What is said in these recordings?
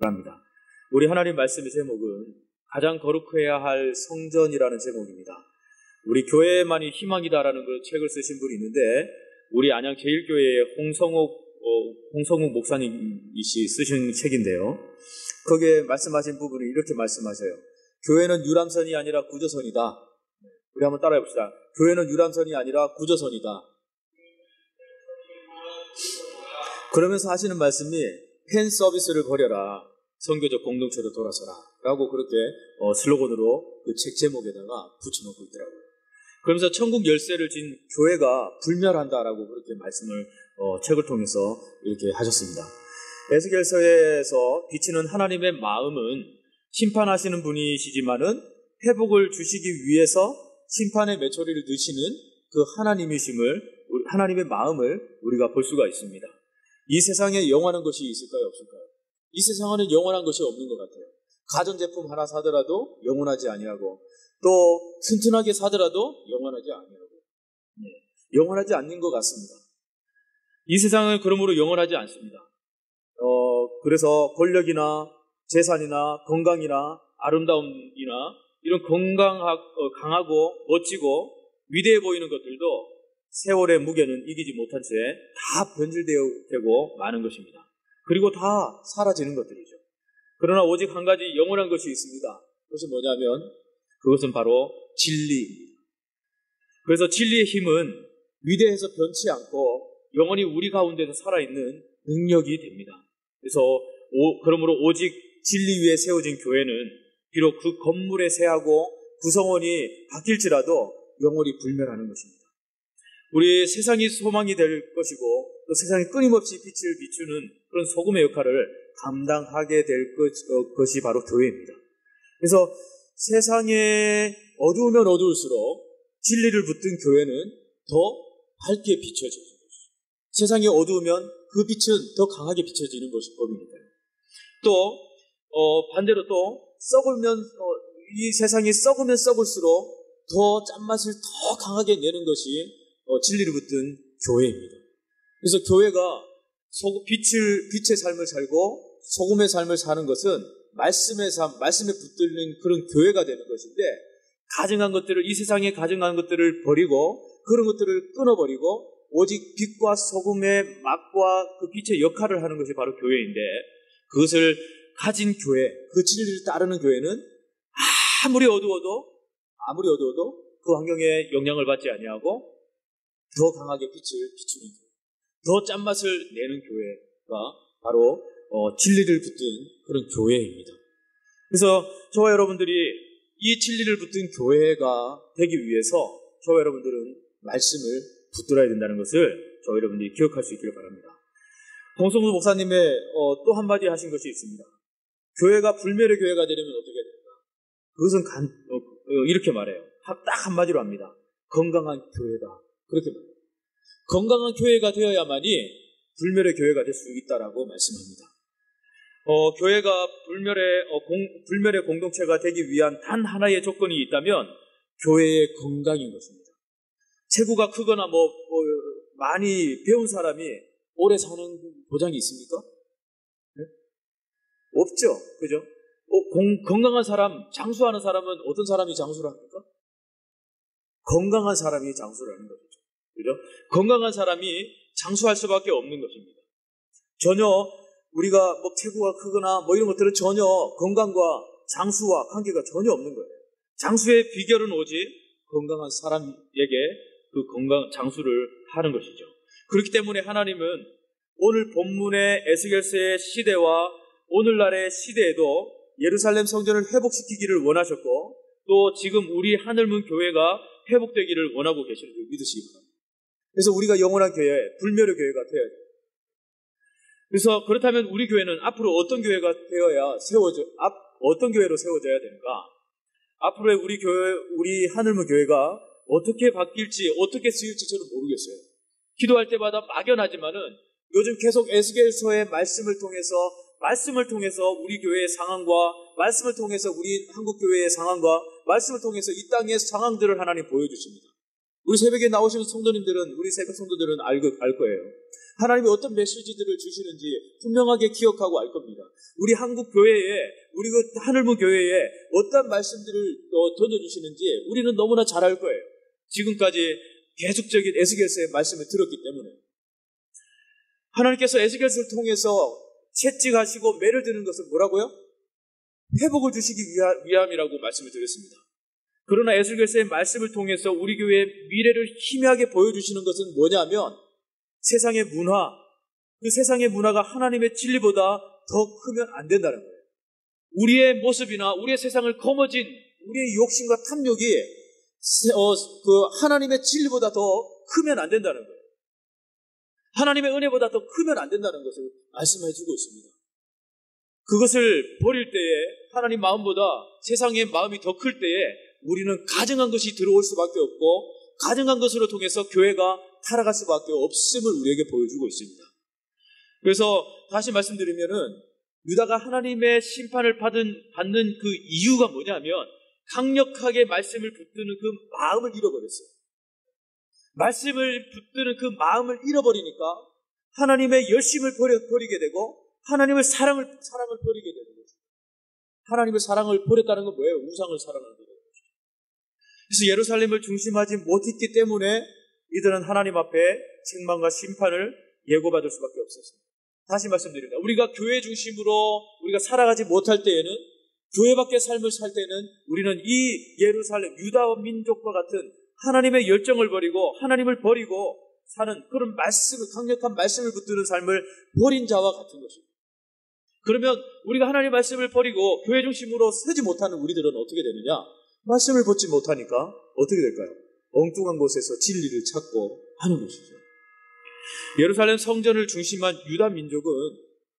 합니다. 우리 하나님 말씀의 제목은 가장 거룩해야 할 성전이라는 제목입니다. 우리 교회만이 희망이다라는 그 책을 쓰신 분이 있는데 우리 안양 제1교회의 홍성욱 목사님이시 쓰신 책인데요. 거기에 말씀하신 부분을 이렇게 말씀하셔요. 교회는 유람선이 아니라 구조선이다. 우리 한번 따라해 봅시다. 교회는 유람선이 아니라 구조선이다. 그러면서 하시는 말씀이 팬 서비스를 버려라. 선교적 공동체로 돌아서라. 라고 그렇게 슬로건으로 그 책 제목에다가 붙여놓고 있더라고요. 그러면서 천국 열쇠를 진 교회가 불멸한다라고 그렇게 말씀을 책을 통해서 이렇게 하셨습니다. 에스겔서에서 비치는 하나님의 마음은 심판하시는 분이시지만은 회복을 주시기 위해서 심판의 메초리를 드시는 그 하나님의 마음을 우리가 볼 수가 있습니다. 이 세상에 영원한 것이 있을까요, 없을까요? 이 세상에는 영원한 것이 없는 것 같아요. 가전제품 하나 사더라도 영원하지 아니하고 또 튼튼하게 사더라도 영원하지 아니하고 영원하지 않는 것 같습니다. 이 세상은 그러므로 영원하지 않습니다. 그래서 권력이나 재산이나 건강이나 아름다움이나 이런 강하고 멋지고 위대해 보이는 것들도 세월의 무게는 이기지 못한 채 다 변질되고 마는 것입니다. 그리고 다 사라지는 것들이죠. 그러나 오직 한 가지 영원한 것이 있습니다. 그것은 뭐냐면 그것은 바로 진리입니다. 그래서 진리의 힘은 위대해서 변치 않고 영원히 우리 가운데서 살아있는 능력이 됩니다. 그래서 그러므로 오직 진리 위에 세워진 교회는 비록 그 건물에 새하고 구성원이 바뀔지라도 영원히 불멸하는 것입니다. 우리 세상이 소망이 될 것이고 또 세상에 끊임없이 빛을 비추는 그런 소금의 역할을 감당하게 될 것이 바로 교회입니다. 그래서 세상에 어두우면 어두울수록 진리를 붙든 교회는 더 밝게 비춰지는 것이죠. 세상이 어두우면 그 빛은 더 강하게 비춰지는 것이 법입니다. 또 반대로 또 이 세상이 썩으면 썩을수록 더 짠맛을 더 강하게 내는 것이 진리를 붙든 교회입니다. 그래서 교회가 빛의 삶을 살고 소금의 삶을 사는 것은 말씀에 붙들린 그런 교회가 되는 것인데 이 세상에 가증한 것들을 버리고 그런 것들을 끊어버리고 오직 빛과 소금의 맛과 그 빛의 역할을 하는 것이 바로 교회인데 그것을 가진 교회, 그 진리를 따르는 교회는 아무리 어두워도 그 환경에 영향을 받지 아니하고 더 강하게 빛을 비추는 교회, 더 짠맛을 내는 교회가 바로 진리를 붙든 그런 교회입니다. 그래서 저와 여러분들이 이 진리를 붙든 교회가 되기 위해서 저와 여러분들은 말씀을 붙들어야 된다는 것을 저와 여러분들이 기억할 수 있기를 바랍니다. 홍성욱 목사님의 또 한마디 하신 것이 있습니다. 교회가 불멸의 교회가 되려면 어떻게 해야 될까? 그것은 이렇게 말해요. 딱 한마디로 합니다. 건강한 교회다. 그렇게 말해요. 건강한 교회가 되어야만이 불멸의 교회가 될 수 있다라고 말씀합니다. 교회가 불멸의 공동체가 되기 위한 단 하나의 조건이 있다면 교회의 건강인 것입니다. 체구가 크거나 많이 배운 사람이 오래 사는 보장이 있습니까? 네? 없죠. 그죠? 건강한 사람, 장수하는 사람은 어떤 사람이 장수를 합니까? 건강한 사람이 장수를 하는 것이죠. 그죠? 건강한 사람이 장수할 수밖에 없는 것입니다. 전혀 우리가 체구가 크거나 이런 것들은 전혀 건강과 장수와 관계가 전혀 없는 거예요. 장수의 비결은 오직 건강한 사람에게 그 장수를 하는 것이죠. 그렇기 때문에 하나님은 오늘 본문의 에스겔서의 시대와 오늘날의 시대에도 예루살렘 성전을 회복시키기를 원하셨고 또 지금 우리 하늘문 교회가 회복되기를 원하고 계시는 줄 믿으시기 바랍니다. 그래서 우리가 영원한 교회, 불멸의 교회가 되어야 돼요. 그래서 그렇다면 우리 교회는 앞으로 어떤 교회로 세워져야 되는가? 앞으로의 우리 하늘문 교회가 어떻게 바뀔지, 어떻게 쓰일지 저는 모르겠어요. 기도할 때마다 막연하지만은 요즘 계속 에스겔서의 말씀을 통해서 우리 교회의 상황과 말씀을 통해서 우리 한국 교회의 상황과 말씀을 통해서 이 땅의 상황들을 하나님 보여주십니다. 우리 새벽에 나오시는 성도님들은, 우리 새벽 성도들은 알 거예요. 하나님이 어떤 메시지들을 주시는지 분명하게 기억하고 알 겁니다. 우리 한국 교회에, 우리 그 하늘문 교회에 어떤 말씀들을 던져주시는지 우리는 너무나 잘 알 거예요. 지금까지 계속적인 에스겔서의 말씀을 들었기 때문에. 하나님께서 에스겔서를 통해서 채찍하시고 매를 드는 것은 뭐라고요? 회복을 주시기 위함이라고 말씀을 드렸습니다. 그러나 에스겔서의 말씀을 통해서 우리 교회의 미래를 희미하게 보여주시는 것은 뭐냐면 세상의 문화, 그 세상의 문화가 하나님의 진리보다 더 크면 안 된다는 거예요. 우리의 모습이나 우리의 세상을 거머쥔 우리의 욕심과 탐욕이 하나님의 진리보다 더 크면 안 된다는 거예요. 하나님의 은혜보다 더 크면 안 된다는 것을 말씀해 주고 있습니다. 그것을 버릴 때에 하나님 마음보다 세상의 마음이 더 클 때에 우리는 가증한 것이 들어올 수밖에 없고 가증한 것으로 통해서 교회가 타락할 수밖에 없음을 우리에게 보여주고 있습니다. 그래서 다시 말씀드리면은 유다가 하나님의 심판을 받는 그 이유가 뭐냐면 강력하게 말씀을 붙드는 그 마음을 잃어버렸어요. 말씀을 붙드는 그 마음을 잃어버리니까 하나님의 열심을 버리게 되고 하나님의 사랑을 버리게 되는 거죠. 하나님의 사랑을 버렸다는 건 뭐예요? 우상을 사랑하는 거예요. 그래서 예루살렘을 중심하지 못했기 때문에 이들은 하나님 앞에 책망과 심판을 예고받을 수밖에 없었습니다. 다시 말씀드립니다. 우리가 교회 중심으로 우리가 살아가지 못할 때에는 교회 밖의 삶을 살 때는 우리는 이 예루살렘 유다 민족과 같은 하나님의 열정을 버리고 하나님을 버리고 사는 그런 강력한 말씀을 붙드는 삶을 버린 자와 같은 것입니다. 그러면 우리가 하나님의 말씀을 버리고 교회 중심으로 서지 못하는 우리들은 어떻게 되느냐? 말씀을 받지 못하니까 어떻게 될까요? 엉뚱한 곳에서 진리를 찾고 하는 것이죠. 예루살렘 성전을 중심한 유다 민족은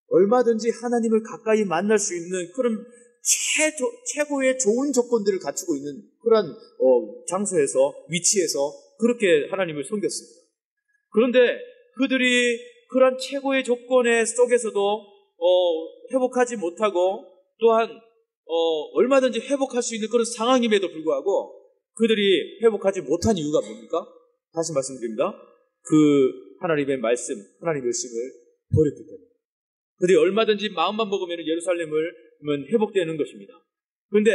얼마든지 하나님을 가까이 만날 수 있는 그런 최고의 좋은 조건들을 갖추고 있는 그런 장소에서 위치에서 그렇게 하나님을 섬겼습니다. 그런데 그들이 그런 최고의 조건의 속에서도 회복하지 못하고 또한 얼마든지 회복할 수 있는 그런 상황임에도 불구하고 그들이 회복하지 못한 이유가 뭡니까? 다시 말씀드립니다. 그 하나님의 말씀, 하나님의 열심을 버렸기 때문에. 그들이 얼마든지 마음만 먹으면 예루살렘은 회복되는 것입니다. 그런데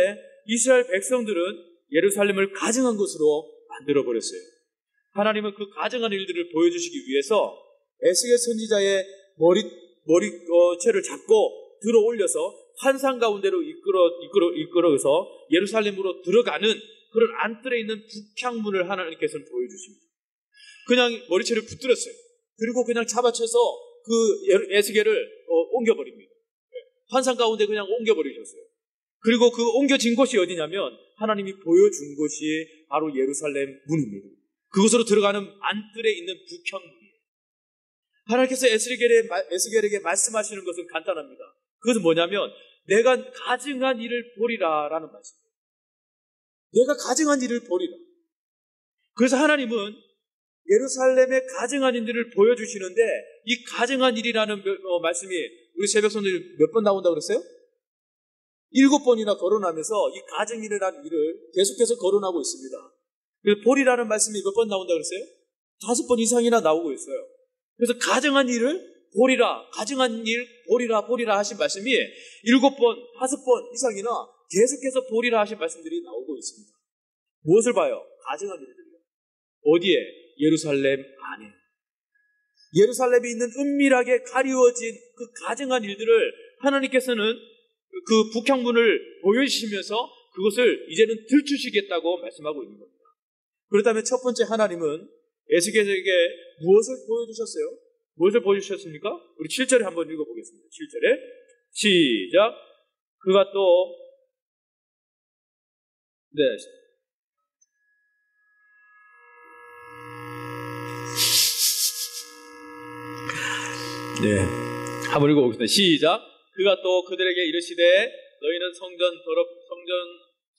이스라엘 백성들은 예루살렘을 가증한 곳으로 만들어버렸어요. 하나님은 그 가증한 일들을 보여주시기 위해서 에스겔 선지자의 머리채를 잡고 들어 올려서 환상 가운데로 이끌어서 예루살렘으로 들어가는 그런 안뜰에 있는 북향문을 하나님께서는 보여주십니다. 그냥 머리채를 붙들었어요. 그리고 그냥 잡아쳐서 그 에스겔을 옮겨버립니다. 환상 가운데 그냥 옮겨버리셨어요. 그리고 그 옮겨진 곳이 어디냐면 하나님이 보여준 곳이 바로 예루살렘 문입니다. 그곳으로 들어가는 안뜰에 있는 북향문이에요. 하나님께서 에스겔에게 말씀하시는 것은 간단합니다. 그것은 뭐냐면 내가 가증한 일을 보리라 라는 말씀이에요. 내가 가증한 일을 보리라. 그래서 하나님은 예루살렘의 가증한 일들을 보여주시는데 이 가증한 일이라는 말씀이 우리 새벽송들 몇 번 나온다고 그랬어요? 7번이나 거론하면서 이 가증이라는 일을 계속해서 거론하고 있습니다. 그래서 보리라는 말씀이 몇 번 나온다고 그랬어요? 5번 이상이나 나오고 있어요. 그래서 가증한 일을 보리라, 가증한 일 보리라 하신 말씀이 7번, 5번 이상이나 계속해서 보리라 하신 말씀들이 나오고 있습니다. 무엇을 봐요? 가증한 일들이요. 어디에? 예루살렘 안에. 예루살렘에 있는 은밀하게 가리워진 그 가증한 일들을 하나님께서는 그 북향문을 보여주시면서 그것을 이제는 들추시겠다고 말씀하고 있는 겁니다. 그렇다면 첫 번째 하나님은 에스겔에게 무엇을 보여주셨어요? 무엇을 보여주셨습니까? 우리 7절에 한번 읽어보겠습니다. 7절에 시작. 그가 또 한번 읽어보겠습니다. 시작. 그가 또 그들에게 이르시되 너희는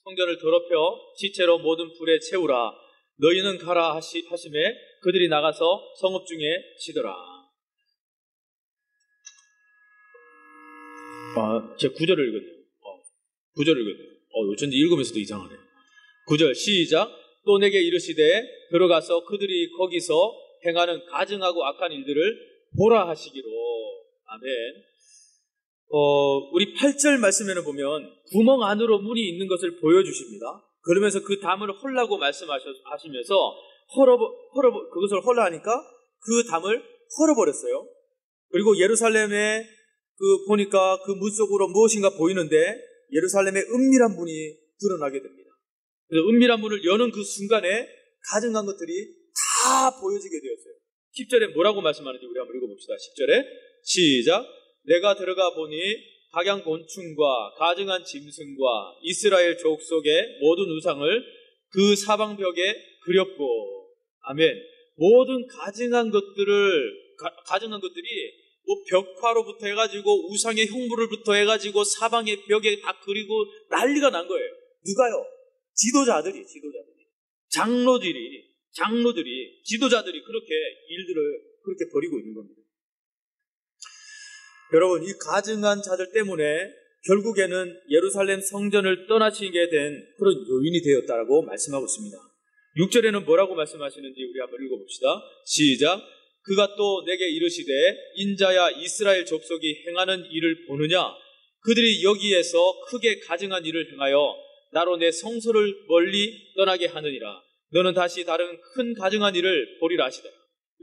성전을 더럽혀 시체로 모든 불에 채우라. 너희는 가라 하심에 그들이 나가서 성읍 중에 치더라. 제가 9절을 읽었네요. 9절을 읽었네요. 어쩐지 읽으면서도 이상하네요. 9절 시작. 또 내게 이르시되 들어가서 그들이 거기서 행하는 가증하고 악한 일들을 보라 하시기로. 아멘. 우리 8절 말씀에는 보면 구멍 안으로 문이 있는 것을 보여주십니다. 그러면서 그 담을 헐라고 말씀하시면서 그것을 헐라 하니까 그 담을 헐어버렸어요. 그리고 예루살렘에 보니까 그 문 속으로 무엇인가 보이는데 예루살렘의 은밀한 문이 드러나게 됩니다. 그래서 은밀한 문을 여는 그 순간에 가증한 것들이 다 보여지게 되었어요. 10절에 뭐라고 말씀하는지 우리 한번 읽어봅시다. 10절에 시작. 내가 들어가 보니 각양 곤충과 가증한 짐승과 이스라엘 족속의 모든 우상을 그 사방벽에 그렸고. 아멘. 모든 가증한 것들이 뭐 벽화로부터 해가지고 우상의 흉물을부터 해가지고 사방의 벽에 다 그리고 난리가 난 거예요. 누가요? 지도자들이 지도자들이 그렇게 일들을 그렇게 벌이고 있는 겁니다. 여러분, 이 가증한 자들 때문에 결국에는 예루살렘 성전을 떠나시게 된 그런 요인이 되었다라고 말씀하고 있습니다. 6절에는 뭐라고 말씀하시는지 우리 한번 읽어봅시다. 시작. 그가 또 내게 이르시되 인자야 이스라엘 족속이 행하는 일을 보느냐? 그들이 여기에서 크게 가증한 일을 행하여 나로 내 성소를 멀리 떠나게 하느니라. 너는 다시 다른 큰 가증한 일을 보리라 하시더라.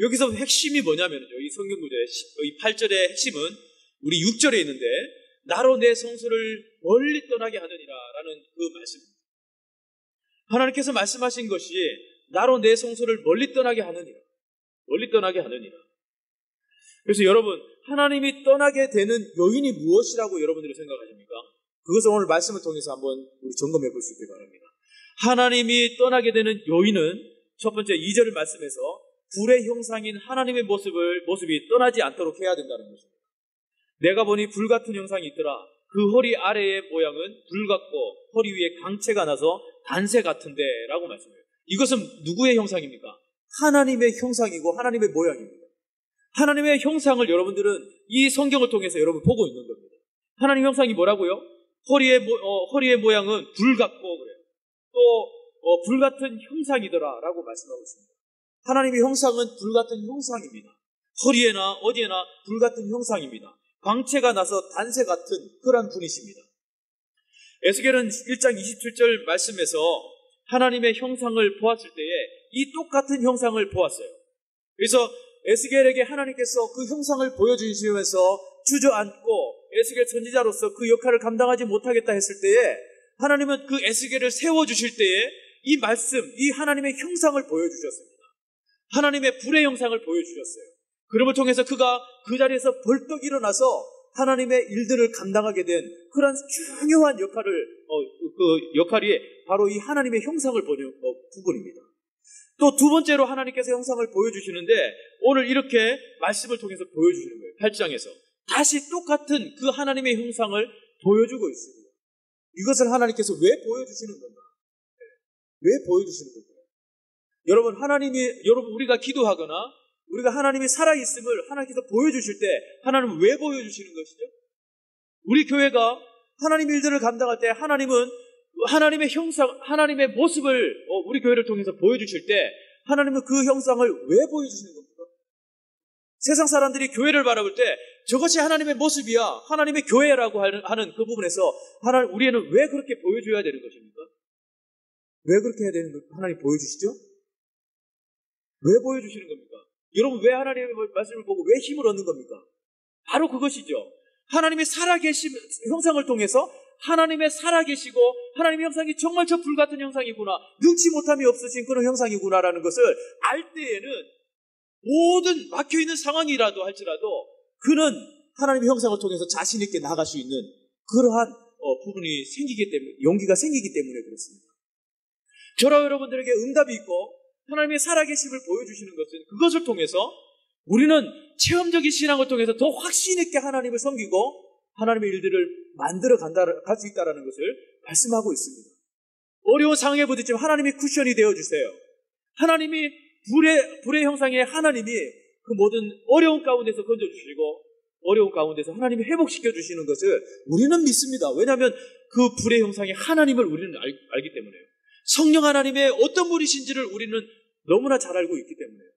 여기서 핵심이 뭐냐면요, 이 성경 구절의 이 8절의 핵심은 우리 6절에 있는데 나로 내 성소를 멀리 떠나게 하느니라 라는 그 말씀입니다. 하나님께서 말씀하신 것이 나로 내 성소를 멀리 떠나게 하느니라. 그래서 여러분, 하나님이 떠나게 되는 요인이 무엇이라고 여러분들이 생각하십니까? 그것을 오늘 말씀을 통해서 한번 우리 점검해 볼 수 있길 바랍니다. 하나님이 떠나게 되는 요인은 첫 번째 2절 말씀에서 불의 형상인 하나님의 모습이 떠나지 않도록 해야 된다는 것입니다. 내가 보니 불같은 형상이 있더라. 그 허리 아래의 모양은 불 같고 허리 위에 광채가 나서 단새 같은데 라고 말씀해요. 이것은 누구의 형상입니까? 하나님의 형상이고 하나님의 모양입니다. 하나님의 형상을 여러분들은 이 성경을 통해서 여러분 보고 있는 겁니다. 하나님 형상이 뭐라고요? 허리의 모양은 불 같고 그래요. 또 불 같은 형상이더라 라고 말씀하고 있습니다. 하나님의 형상은 불 같은 형상입니다. 허리에나 어디에나 불 같은 형상입니다. 광채가 나서 단새 같은 그런 분이십니다. 에스겔은 1장 27절 말씀에서 하나님의 형상을 보았을 때에 이 똑같은 형상을 보았어요. 그래서 에스겔에게 하나님께서 그 형상을 보여주시면서 주저앉고 에스겔 선지자로서 그 역할을 감당하지 못하겠다 했을 때에 하나님은 그 에스겔을 세워주실 때에 이 말씀, 이 하나님의 형상을 보여주셨습니다. 하나님의 불의 형상을 보여주셨어요. 그럼을 통해서 그가 그 자리에서 벌떡 일어나서 하나님의 일들을 감당하게 된 그런 중요한 역할이 바로 이 하나님의 형상을 보는 부분입니다. 또 두 번째로 하나님께서 형상을 보여주시는데 오늘 이렇게 말씀을 통해서 보여주시는 거예요. 8장에서 다시 똑같은 그 하나님의 형상을 보여주고 있습니다. 이것을 하나님께서 왜 보여주시는 건가? 왜 보여주시는 건가? 여러분 우리가 기도하거나 우리가 하나님이 살아있음을 하나님께서 보여주실 때 하나님은 왜 보여주시는 것이죠? 우리 교회가 하나님의 일들을 감당할 때 하나님은 하나님의 형상, 하나님의 모습을 우리 교회를 통해서 보여주실 때 하나님은 그 형상을 왜 보여주시는 겁니까? 세상 사람들이 교회를 바라볼 때 저것이 하나님의 모습이야, 하나님의 교회라고 하는 그 부분에서 우리는 왜 그렇게 보여줘야 되는 것입니까? 왜 그렇게 해야 되는 거 하나님 보여주시죠? 왜 보여주시는 겁니까? 여러분 왜 하나님의 말씀을 보고 왜 힘을 얻는 겁니까? 바로 그것이죠. 하나님의 살아계신 형상을 통해서 하나님의 살아계시고 하나님의 형상이 정말 저 불같은 형상이구나, 능치 못함이 없으신 그런 형상이구나라는 것을 알 때에는 모든 막혀있는 상황이라도 할지라도 그는 하나님의 형상을 통해서 자신 있게 나아갈 수 있는 그러한 부분이 생기기 때문에, 용기가 생기기 때문에 그렇습니다. 저와 여러분들에게 응답이 있고 하나님의 살아계심을 보여주시는 것은 그것을 통해서 우리는 체험적인 신앙을 통해서 더 확신 있게 하나님을 섬기고 하나님의 일들을 만들어 갈 수 있다는 것을 말씀하고 있습니다. 어려운 상황에 부딪히면 하나님이 쿠션이 되어주세요. 하나님이 불의 형상의 하나님이 그 모든 어려운 가운데서 건져주시고 어려운 가운데서 하나님이 회복시켜 주시는 것을 우리는 믿습니다. 왜냐하면 그 불의 형상의 하나님을 우리는 알기 때문에요. 성령 하나님의 어떤 분이신지를 우리는 너무나 잘 알고 있기 때문에요.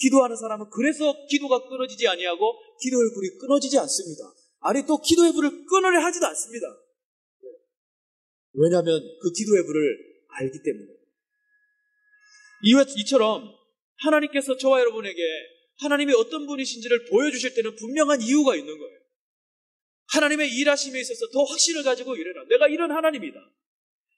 기도하는 사람은 그래서 기도가 끊어지지 아니하고 기도의 불이 끊어지지 않습니다. 아니 또 기도의 불을 끊으려 하지도 않습니다. 왜냐하면 그 기도의 불을 알기 때문에. 이처럼 하나님께서 저와 여러분에게 하나님이 어떤 분이신지를 보여주실 때는 분명한 이유가 있는 거예요. 하나님의 일하심에 있어서 더 확신을 가지고 일해라. 내가 이런 하나님이다.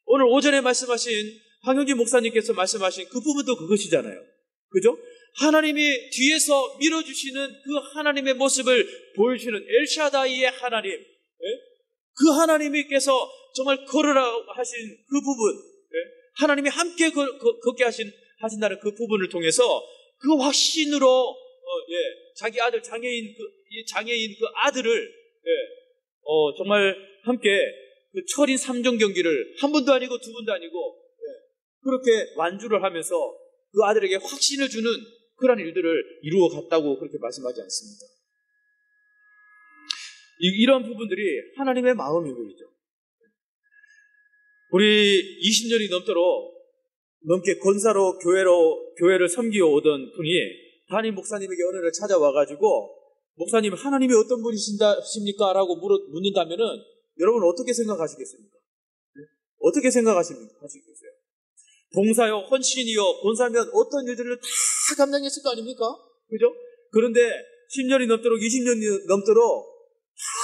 오늘 오전에 말씀하신 황영진 목사님께서 말씀하신 그 부분도 그것이잖아요. 그죠? 하나님이 뒤에서 밀어주시는 그 하나님의 모습을 보여주시는 엘샤다이의 하나님, 그 하나님께서 정말 걸으라고 하신 그 부분, 하나님이 함께 걷게 하신다는 그 부분을 통해서 그 확신으로 자기 아들 장애인 그 아들을 정말 함께 그 철인 3종 경기를 한 번도 아니고 두 번도 아니고 그렇게 완주를 하면서 그 아들에게 확신을 주는 그런 일들을 이루어 갔다고 그렇게 말씀하지 않습니다. 이런 부분들이 하나님의 마음인 거죠. 우리 20년이 넘게 권사로 교회를 섬기어 오던 분이 담임 목사님에게 어느 날 찾아와가지고 목사님 하나님이 어떤 분이십니까? 라고 묻는다면은 여러분 어떻게 생각하시겠습니까? 어떻게 생각하시겠어요? 봉사요, 헌신이요, 권사면 어떤 일들을 다 감당했을 거 아닙니까? 그죠? 그런데 10년이 넘도록 20년이 넘도록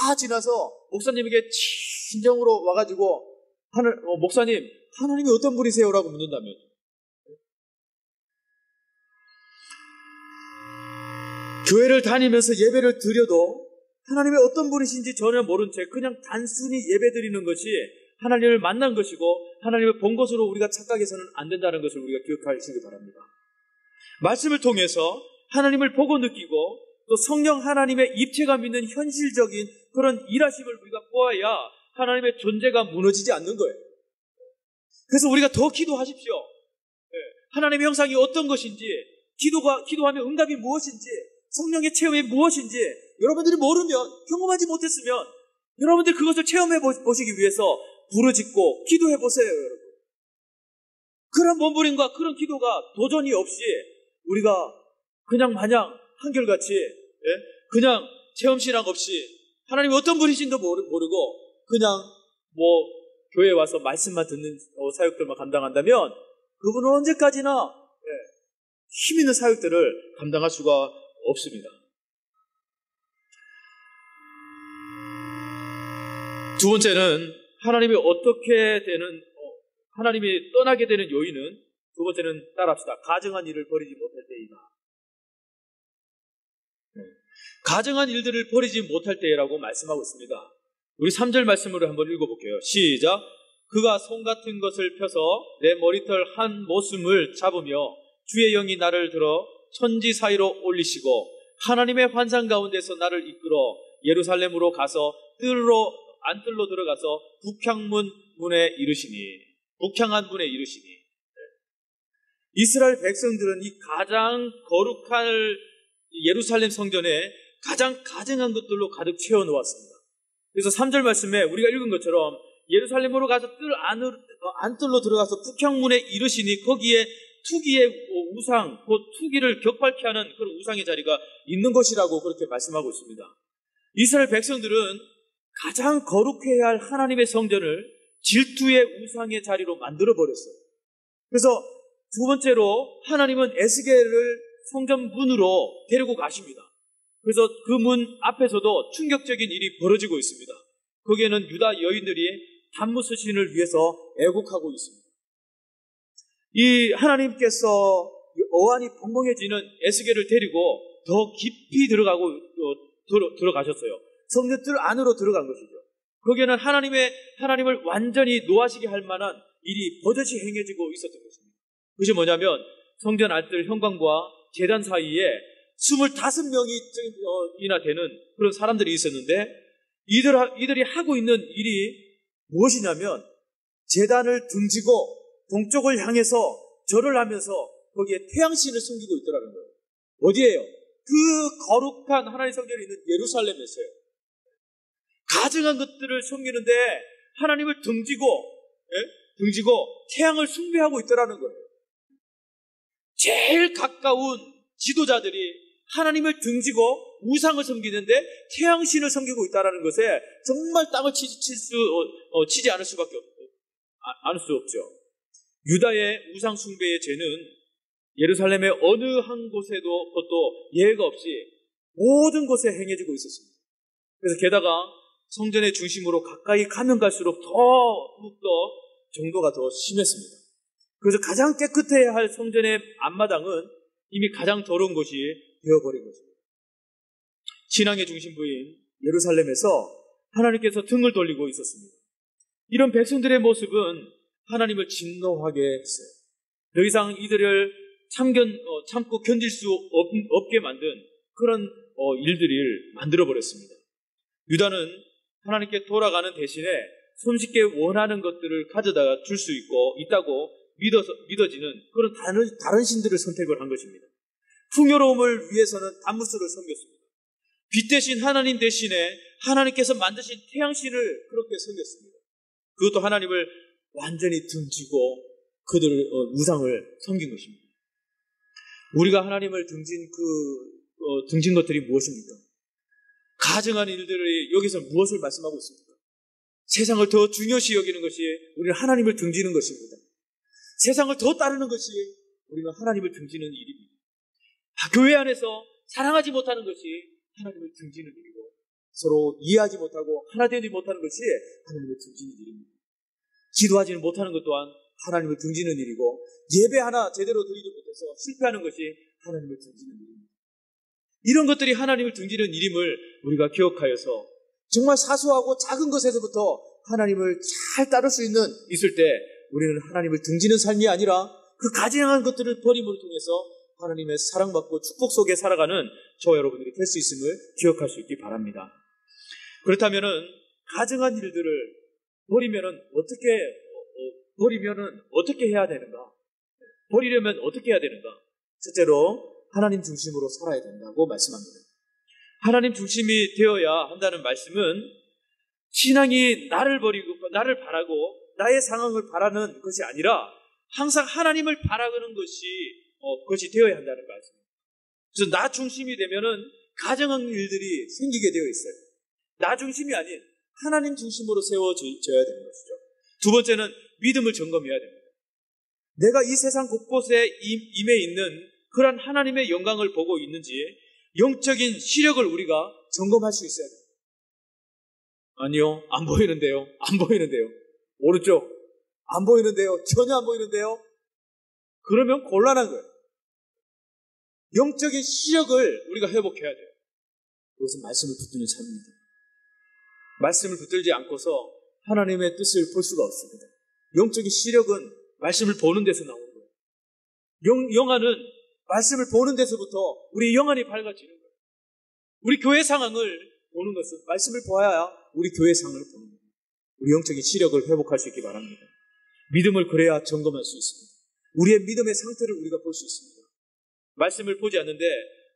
다 지나서 목사님에게 진정으로 와가지고 목사님 하나님이 어떤 분이세요? 라고 묻는다면 교회를 다니면서 예배를 드려도 하나님이 어떤 분이신지 전혀 모른 채 그냥 단순히 예배 드리는 것이 하나님을 만난 것이고 하나님을 본 것으로 우리가 착각해서는 안 된다는 것을 우리가 기억하시기 바랍니다. 말씀을 통해서 하나님을 보고 느끼고 또 성령 하나님의 입체감 있는 현실적인 그런 일하심을 우리가 보아야 하나님의 존재가 무너지지 않는 거예요. 그래서 우리가 더 기도하십시오. 하나님의 형상이 어떤 것인지, 기도하면 응답이 무엇인지, 성령의 체험이 무엇인지 여러분들이 모르면, 경험하지 못했으면 여러분들 그것을 체험해 보시기 위해서 부르짖고 기도해 보세요, 여러분. 그런 몸부림과 그런 기도가 도전이 없이 우리가 그냥 마냥 한결같이 그냥 체험신앙 없이 하나님이 어떤 분이신지도 모르고 그냥 교회에 와서 말씀만 듣는 사역들만 감당한다면 그분은 언제까지나 힘 있는 사역들을 감당할 수가 없습니다. 두 번째는 하나님이 떠나게 되는 요인은 두 번째는 따라합시다. 가증한 일을 버리지 못할 때이다. 가증한 일들을 버리지 못할 때라고 말씀하고 있습니다. 우리 3절 말씀으로 한번 읽어볼게요. 시작. 그가 송 같은 것을 펴서 내 머리털 한 모순을 잡으며 주의 영이 나를 들어 천지 사이로 올리시고 하나님의 환상 가운데서 나를 이끌어 예루살렘으로 가서 안뜰로 들어가서 북향한 문에 이르시니 이스라엘 백성들은 이 가장 거룩한 예루살렘 성전에 가장 가증한 것들로 가득 채워 놓았습니다. 그래서 3절 말씀에 우리가 읽은 것처럼 예루살렘으로 가서 안뜰로 들어가서 북향문에 이르시니 거기에 투기의 우상, 그 투기를 격발케 하는 그런 우상의 자리가 있는 것이라고 그렇게 말씀하고 있습니다. 이스라엘 백성들은 가장 거룩해야 할 하나님의 성전을 질투의 우상의 자리로 만들어버렸어요. 그래서 두 번째로 하나님은 에스겔을 성전 문으로 데리고 가십니다. 그래서 그 문 앞에서도 충격적인 일이 벌어지고 있습니다. 거기에는 유다 여인들이 단무 수신을 위해서 애국하고 있습니다. 이 하나님께서 어안이 벙벙해지는 에스겔을 데리고 더 깊이 들어가셨어요. 성전뜰 안으로 들어간 것이죠. 거기에는 하나님을 완전히 노하시게 할 만한 일이 버젓이 행해지고 있었던 것입니다. 그것이 뭐냐면 성전 안뜰 현관과 제단 사이에 25명이나 되는 그런 사람들이 있었는데 이들이 하고 있는 일이 무엇이냐면 제단을 등지고 동쪽을 향해서 절을 하면서 거기에 태양신을 숨기고 있더라는 거예요. 어디예요? 그 거룩한 하나님의 성전이 있는 예루살렘에서요. 가증한 것들을 숨기는데 하나님을 등지고 태양을 숭배하고 있더라는 거예요. 제일 가까운 지도자들이 하나님을 등지고 우상을 섬기는데 태양신을 섬기고 있다는 것에 정말 땅을 치지 않을 수밖에 않을 수 없죠. 유다의 우상 숭배의 죄는 예루살렘의 어느 한 곳에도 그것도 예외가 없이 모든 곳에 행해지고 있었습니다. 그래서 게다가 성전의 중심으로 가까이 가면 갈수록 더욱더 정도가 더 심했습니다. 그래서 가장 깨끗해야 할 성전의 앞마당은 이미 가장 더러운 곳이 되어버린 것입니다. 신앙의 중심부인 예루살렘에서 하나님께서 등을 돌리고 있었습니다. 이런 백성들의 모습은 하나님을 진노하게 했어요. 더 이상 이들을 참고 견딜 수 없게 만든 그런 일들을 만들어버렸습니다. 유다는 하나님께 돌아가는 대신에 손쉽게 원하는 것들을 가져다 줄 수 있다고 믿어지는 그런 다른 신들을 선택을 한 것입니다. 풍요로움을 위해서는 단무스를 섬겼습니다. 빛 대신 하나님 대신에 하나님께서 만드신 태양신을 그렇게 섬겼습니다. 그것도 하나님을 완전히 등지고 그들의 우상을 섬긴 것입니다. 우리가 하나님을 등진 것들이 무엇입니까? 가증한 일들이 여기서 무엇을 말씀하고 있습니까? 세상을 더 중요시 여기는 것이 우리는 하나님을 등지는 것입니다. 세상을 더 따르는 것이 우리는 하나님을 등지는 일입니다. 교회 안에서 사랑하지 못하는 것이 하나님을 등지는 일이고 서로 이해하지 못하고 하나 되지 못하는 것이 하나님을 등지는 일입니다. 기도하지는 못하는 것 또한 하나님을 등지는 일이고 예배 하나 제대로 드리지 못해서 실패하는 것이 하나님을 등지는 일입니다. 이런 것들이 하나님을 등지는 일임을 우리가 기억하여서 정말 사소하고 작은 것에서부터 하나님을 잘 따를 수 있을 때 우리는 하나님을 등지는 삶이 아니라 그 가증한 것들을 버림을 통해서 하나님의 사랑받고 축복 속에 살아가는 저와 여러분들이 될 수 있음을 기억할 수 있기 바랍니다. 그렇다면은 가증한 일들을 버리면은 어떻게 해야 되는가? 버리려면 어떻게 해야 되는가? 첫째로 하나님 중심으로 살아야 된다고 말씀합니다. 하나님 중심이 되어야 한다는 말씀은 신앙이 나를 버리고 나를 바라고 나의 상황을 바라는 것이 아니라 항상 하나님을 바라는 것이 되어야 한다는 말씀입니다. 그래서 나 중심이 되면은 가증한 일들이 생기게 되어 있어요. 나 중심이 아닌 하나님 중심으로 세워져야 되는 것이죠. 두 번째는 믿음을 점검해야 됩니다. 내가 이 세상 곳곳에 임해 있는 그런 하나님의 영광을 보고 있는지 영적인 시력을 우리가 점검할 수 있어야 됩니다. 아니요, 안 보이는데요. 오른쪽 안 보이는데요. 전혀 안 보이는데요. 그러면 곤란한 거예요. 영적인 시력을 우리가 회복해야 돼요. 그것은 말씀을 붙드는 삶입니다. 말씀을 붙들지 않고서 하나님의 뜻을 볼 수가 없습니다. 영적인 시력은 말씀을 보는 데서 나오는 거예요. 영안은 말씀을 보는 데서부터 우리 영안이 밝아지는 거예요. 우리 교회 상황을 보는 것은 말씀을 보아야 우리 교회 상황을 보는 거예요. 우리 영적인 시력을 회복할 수 있기 바랍니다. 믿음을 그래야 점검할 수 있습니다. 우리의 믿음의 상태를 우리가 볼 수 있습니다. 말씀을 보지 않는데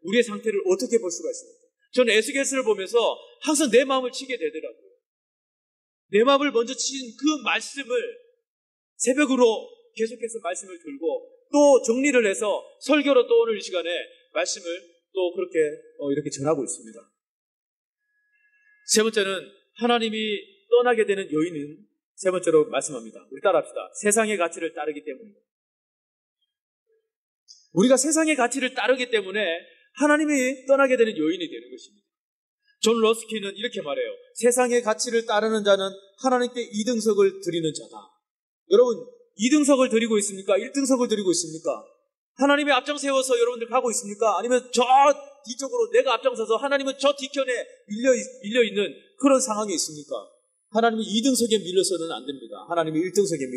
우리의 상태를 어떻게 볼 수가 있습니까? 저는 에스겔서를 보면서 항상 내 마음을 치게 되더라고요. 내 마음을 먼저 친 그 말씀을 새벽으로 계속해서 말씀을 들고 또 정리를 해서 설교로 또 오늘 이 시간에 말씀을 또 그렇게 이렇게 전하고 있습니다. 세 번째는 하나님이 떠나게 되는 요인은 세 번째로 말씀합니다. 우리 따라합시다. 세상의 가치를 따르기 때문입니다. 우리가 세상의 가치를 따르기 때문에 하나님이 떠나게 되는 요인이 되는 것입니다. 존 러스키는 이렇게 말해요. 세상의 가치를 따르는 자는 하나님께 2등석을 드리는 자다. 여러분 2등석을 드리고 있습니까? 1등석을 드리고 있습니까? 하나님이 앞장 세워서 여러분들 가고 있습니까? 아니면 저 뒤쪽으로 내가 앞장서서 하나님은 저 뒤편에 밀려있는 그런 상황이 있습니까? 하나님이 2등석에 밀려서는 안 됩니다. 하나님이 1등석에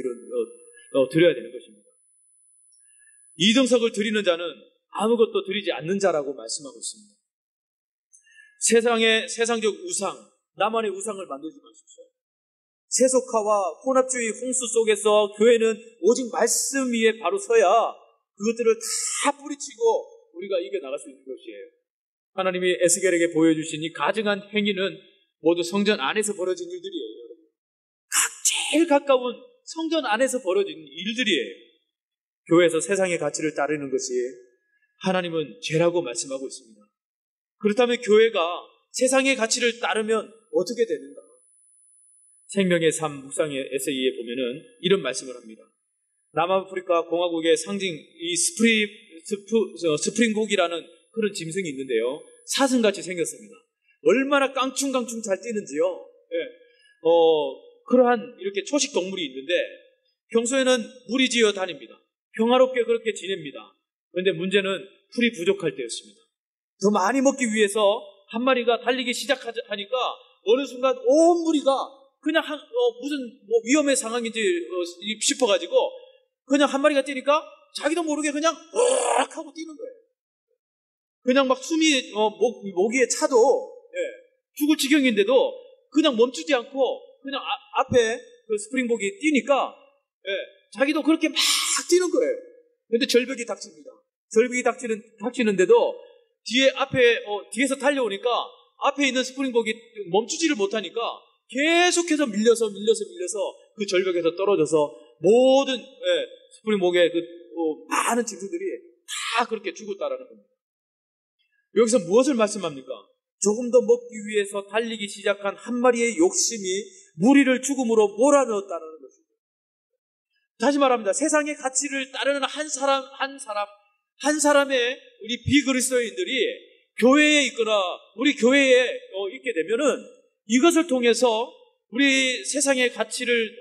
드려야 되는 것입니다. 2등석을 드리는 자는 아무것도 드리지 않는 자라고 말씀하고 있습니다. 세상적 우상, 나만의 우상을 만들지 마십시오. 세속화와 혼합주의 홍수 속에서 교회는 오직 말씀 위에 바로 서야 그것들을 다 뿌리치고 우리가 이겨나갈 수 있는 것이에요. 하나님이 에스겔에게 보여주신 이 가증한 행위는 모두 성전 안에서 벌어진 일들이에요. 제일 가까운 성전 안에서 벌어진 일들이에요. 교회에서 세상의 가치를 따르는 것이 하나님은 죄라고 말씀하고 있습니다. 그렇다면 교회가 세상의 가치를 따르면 어떻게 되는가? 생명의 삶 묵상의 에세이에 보면은 이런 말씀을 합니다. 남아프리카 공화국의 상징 이 스프링복이라는 그런 짐승이 있는데요. 사슴같이 생겼습니다. 얼마나 깡충깡충 잘 뛰는지요. 예. 그러한 이렇게 초식 동물이 있는데 평소에는 무리지어 다닙니다. 평화롭게 그렇게 지냅니다. 그런데 문제는 풀이 부족할 때였습니다. 더 많이 먹기 위해서 한 마리가 달리기 시작하니까 어느 순간 온 무리가 그냥 무슨 위험의 상황인지 싶어가지고 그냥 한 마리가 뛰니까 자기도 모르게 그냥 으악 하고 뛰는 거예요. 그냥 막 숨이 모기에 차도 죽을 지경인데도 그냥 멈추지 않고 그냥 앞에 그 스프링복이 뛰니까 자기도 그렇게 막 뛰는 거예요. 그런데 절벽이 닥칩니다. 절벽이 닥치는데도 뒤에서 달려오니까 앞에 있는 스프링복이 멈추지를 못하니까 계속해서 밀려서 그 절벽에서 떨어져서 모든 스프링복의 많은 짐승들이 다 그렇게 죽었다라는 겁니다. 여기서 무엇을 말씀합니까? 조금 더 먹기 위해서 달리기 시작한 한 마리의 욕심이 무리를 죽음으로 몰아넣었다는 것입니다. 다시 말합니다. 세상의 가치를 따르는 한 사람의 우리 비그리스도인들이 교회에 있거나 우리 교회에 있게 되면은 이것을 통해서 우리 세상의 가치를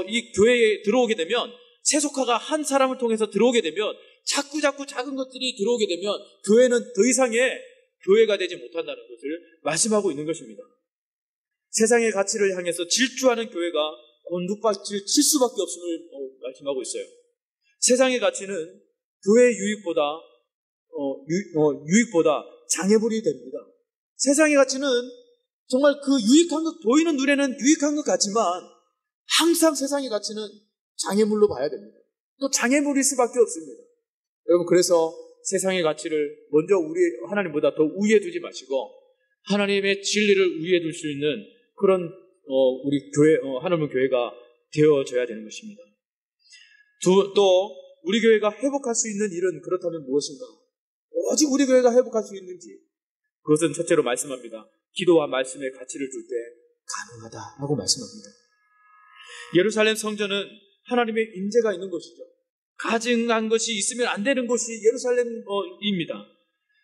이 교회에 들어오게 되면 세속화가 한 사람을 통해서 들어오게 되면 자꾸 작은 것들이 들어오게 되면 교회는 더 이상의 교회가 되지 못한다는 것을 말씀하고 있는 것입니다. 세상의 가치를 향해서 질주하는 교회가 곤두박질 칠 수밖에 없음을 말씀하고 있어요. 세상의 가치는 교회의 유익보다 장애물이 됩니다. 세상의 가치는 정말 그 유익한 것, 보이는 눈에는 유익한 것 같지만 항상 세상의 가치는 장애물로 봐야 됩니다. 또 장애물일 수밖에 없습니다. 여러분, 그래서 세상의 가치를 먼저 하나님보다 더 우위에 두지 마시고 하나님의 진리를 우위에 둘 수 있는 그런 우리 교회, 하나님의 교회가 되어져야 되는 것입니다. 또 우리 교회가 회복할 수 있는 일은 그렇다면 무엇인가? 오직 우리 교회가 회복할 수 있는지, 그것은 첫째로 말씀합니다. 기도와 말씀의 가치를 둘 때 가능하다라고 말씀합니다. 예루살렘 성전은 하나님의 임재가 있는 곳이죠. 가증한 것이 있으면 안 되는 곳이 예루살렘입니다.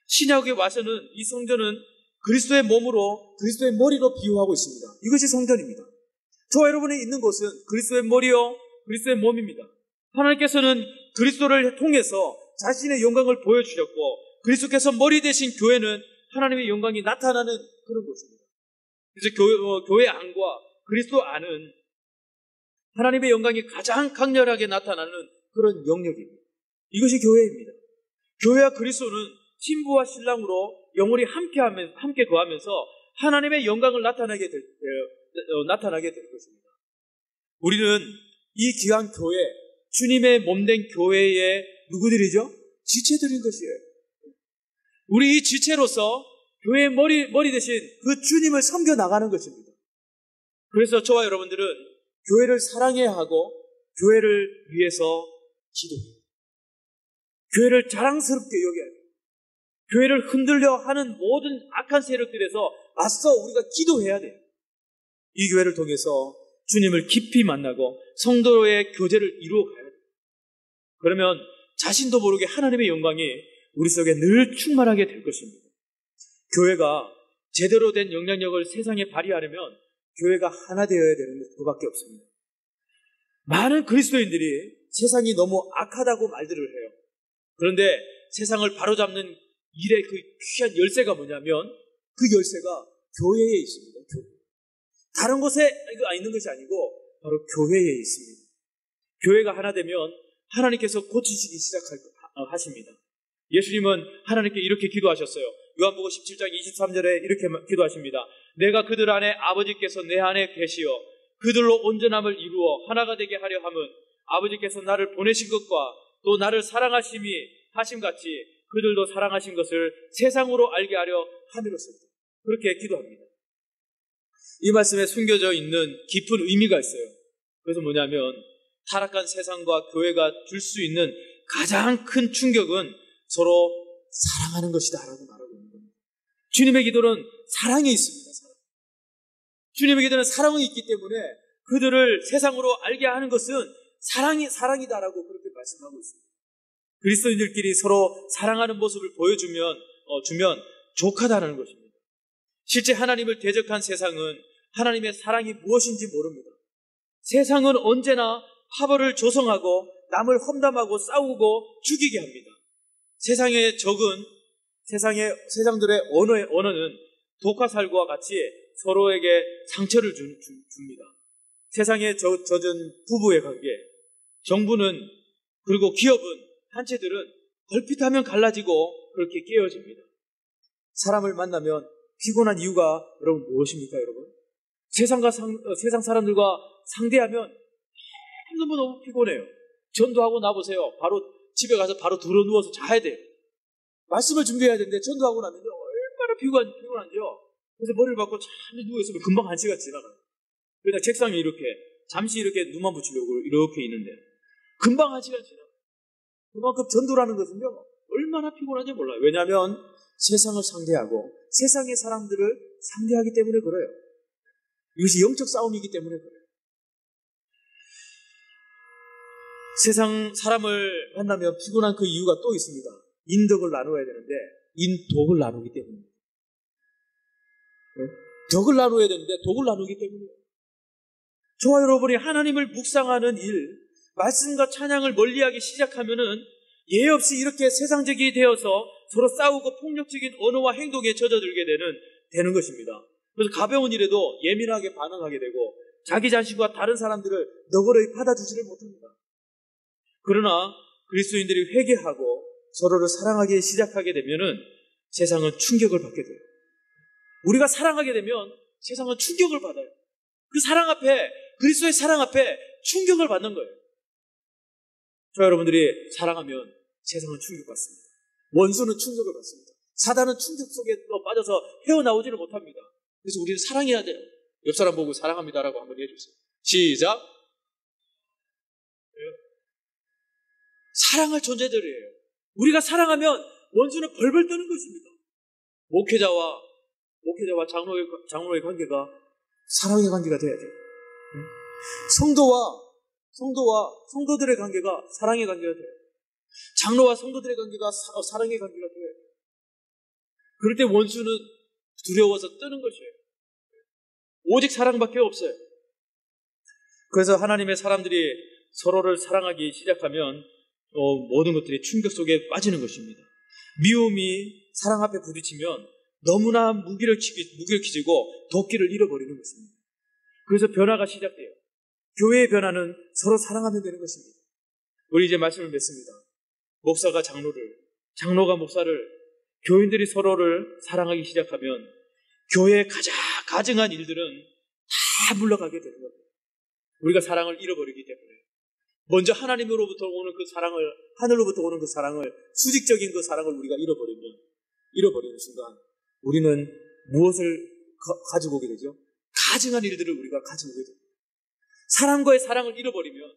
신약에 와서는 이 성전은 그리스도의 몸으로, 그리스도의 머리로 비유하고 있습니다. 이것이 성전입니다. 저와 여러분이 있는 곳은 그리스도의 머리요, 그리스도의 몸입니다. 하나님께서는 그리스도를 통해서 자신의 영광을 보여주셨고, 그리스도께서 머리 되신 교회는 하나님의 영광이 나타나는 그런 곳입니다. 그래서 교회 안과 그리스도 안은 하나님의 영광이 가장 강렬하게 나타나는 그런 영역입니다. 이것이 교회입니다. 교회와 그리스도는 신부와 신랑으로 영원히 함께 거하면서 하나님의 영광을 나타나게 될 것입니다. 우리는 이 귀한 교회, 주님의 몸된 교회의 누구들이죠? 지체들인 것이에요. 우리 이 지체로서 교회의 머리 대신 그 주님을 섬겨 나가는 것입니다. 그래서 저와 여러분들은 교회를 사랑해야 하고 교회를 위해서 기도해요. 교회를 자랑스럽게 여겨야 돼요. 교회를 흔들려 하는 모든 악한 세력들에서 맞서 우리가 기도해야 돼요. 이 교회를 통해서 주님을 깊이 만나고 성도의 교제를 이루어 가야 돼요. 그러면 자신도 모르게 하나님의 영광이 우리 속에 늘 충만하게 될 것입니다. 교회가 제대로 된 영향력을 세상에 발휘하려면 교회가 하나 되어야 되는 것밖에 없습니다. 많은 그리스도인들이 세상이 너무 악하다고 말들을 해요. 그런데 세상을 바로잡는 일의 그 귀한 열쇠가 뭐냐면 그 열쇠가 교회에 있습니다. 교회. 다른 곳에 있는 것이 아니고 바로 교회에 있습니다. 교회가 하나 되면 하나님께서 고치시기 시작하십니다. 예수님은 하나님께 이렇게 기도하셨어요. 요한복음 17장 23절에 이렇게 기도하십니다. 내가 그들 안에 아버지께서 내 안에 계시어 그들로 온전함을 이루어 하나가 되게 하려 함은 아버지께서 나를 보내신 것과 또 나를 사랑하심같이 그들도 사랑하신 것을 세상으로 알게 하려 함이로소이다. 그렇게 기도합니다. 이 말씀에 숨겨져 있는 깊은 의미가 있어요. 그래서 뭐냐면 타락한 세상과 교회가 줄 수 있는 가장 큰 충격은 서로 사랑하는 것이다라고 말하고 있는 겁니다. 주님의 기도는 사랑에 있습니다. 주님의 기도는 사랑이 있기 때문에 그들을 세상으로 알게 하는 것은 사랑이다라고 그렇게 말씀하고 있습니다. 그리스도인들끼리 서로 사랑하는 모습을 보여주면 족하다는 것입니다. 실제 하나님을 대적한 세상은 하나님의 사랑이 무엇인지 모릅니다. 세상은 언제나 파벌을 조성하고 남을 험담하고 싸우고 죽이게 합니다. 세상의 적은 세상들의 언어는 독화살과 같이 서로에게 상처를 줍니다. 세상에 젖은 부부의 관계, 정부는 그리고 기업은 단체들은 걸핏하면 갈라지고 그렇게 깨어집니다. 사람을 만나면 피곤한 이유가 여러분 무엇입니까, 여러분? 세상 사람들과 상대하면 너무 피곤해요. 전도하고 나보세요. 바로 집에 가서 바로 들어누워서 자야 돼요. 말씀을 준비해야 되는데 전도하고 나면 얼마나 피곤한지요. 그래서 머리를 박고 잠시 누워있으면 금방 1시간 지나가요. 그냥 책상에 잠시 이렇게 눈만 붙이려고 이렇게 있는데 금방 1시간 지나가요. 그만큼 전도라는 것은요, 얼마나 피곤한지 몰라요. 왜냐하면 세상을 상대하고 세상의 사람들을 상대하기 때문에 그래요. 이것이 영적 싸움이기 때문에 그래요. 세상 사람을 만나면 피곤한 그 이유가 또 있습니다. 인덕을 나누어야 되는데 인독을 나누기 때문입니다. 덕을 나누어야 되는데 독을 나누기 때문이에요. 저와 여러분이 하나님을 묵상하는 일, 말씀과 찬양을 멀리하기 시작하면은 예 없이 이렇게 세상적이 되어서 서로 싸우고 폭력적인 언어와 행동에 젖어들게 되는 것입니다. 그래서 가벼운 일에도 예민하게 반응하게 되고 자기 자신과 다른 사람들을 너그러이 받아주지를 못합니다. 그러나 그리스도인들이 회개하고 서로를 사랑하기 시작하게 되면은 세상은 충격을 받게 돼요. 우리가 사랑하게 되면 세상은 충격을 받아요. 그 사랑 앞에, 그리스도의 사랑 앞에 충격을 받는 거예요. 저 여러분들이 사랑하면 세상은 충격받습니다. 원수는 충격을 받습니다. 사단은 충격 속에 빠져서 헤어나오지를 못합니다. 그래서 우리는 사랑해야 돼요. 옆 사람 보고 사랑합니다라고 한번 해주세요. 시작. 사랑할 존재들이에요. 우리가 사랑하면 원수는 벌벌 떠는 것입니다. 목회자와 장로의 관계가 사랑의 관계가 돼야 돼요. 성도들의 관계가 사랑의 관계가 돼요. 장로와 성도들의 관계가 사랑의 관계가 돼요. 그럴 때 원수는 두려워서 뜨는 것이에요. 오직 사랑밖에 없어요. 그래서 하나님의 사람들이 서로를 사랑하기 시작하면 모든 것들이 충격 속에 빠지는 것입니다. 미움이 사랑 앞에 부딪히면 너무나 무기력해지고 도끼를 잃어버리는 것입니다. 그래서 변화가 시작돼요. 교회의 변화는 서로 사랑하면 되는 것입니다. 우리 이제 말씀을 맺습니다. 목사가 장로를, 장로가 목사를, 교인들이 서로를 사랑하기 시작하면 교회의 가증한 일들은 다 물러가게 되는 겁니다. 우리가 사랑을 잃어버리기 때문에 먼저 하나님으로부터 오는 그 사랑을, 하늘로부터 오는 그 사랑을, 수직적인 그 사랑을 우리가 잃어버리는 순간 우리는 무엇을 가지고 오게 되죠? 가증한 일들을 우리가 가지고 오게 됩니다. 사람과의 사랑을 잃어버리면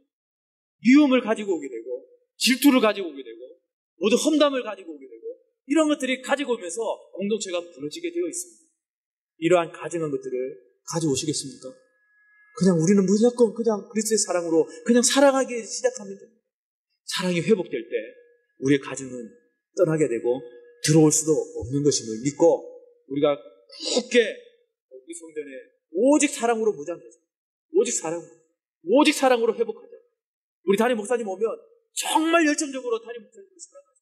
미움을 가지고 오게 되고 질투를 가지고 오게 되고 모두 험담을 가지고 오게 되고 이런 것들이 가지고 오면서 공동체가 무너지게 되어 있습니다. 이러한 가증한 것들을 가져오시겠습니까? 그냥 우리는 무조건 그냥 그리스도의 사랑으로 그냥 사랑하기 시작하면 됩니다. 사랑이 회복될 때 우리의 가증은 떠나게 되고 들어올 수도 없는 것임을 믿고 우리가 굳게 우리 성전에 오직 사랑으로 무장하자. 오직 사랑으로 회복하자. 우리 담임 목사님 오면 정말 열정적으로 담임 목사님을 사랑하자.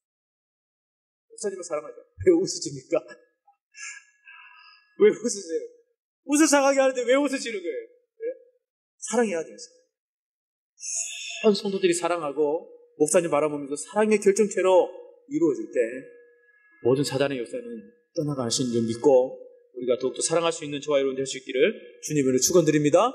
목사님을 사랑하자. 왜 웃으십니까? 왜 웃으세요? 웃을 상하게 하는데 왜 웃으시는 거예요? 네? 사랑해야 돼요. 한 성도들이 사랑하고 목사님 바라보면서 사랑의 결정체로 이루어질 때 모든 사단의 역사는 떠나갈 수 있는 줄 믿고 우리가 더욱더 사랑할 수 있는 저와 여러분 될 수 있기를 주님으로 축원드립니다.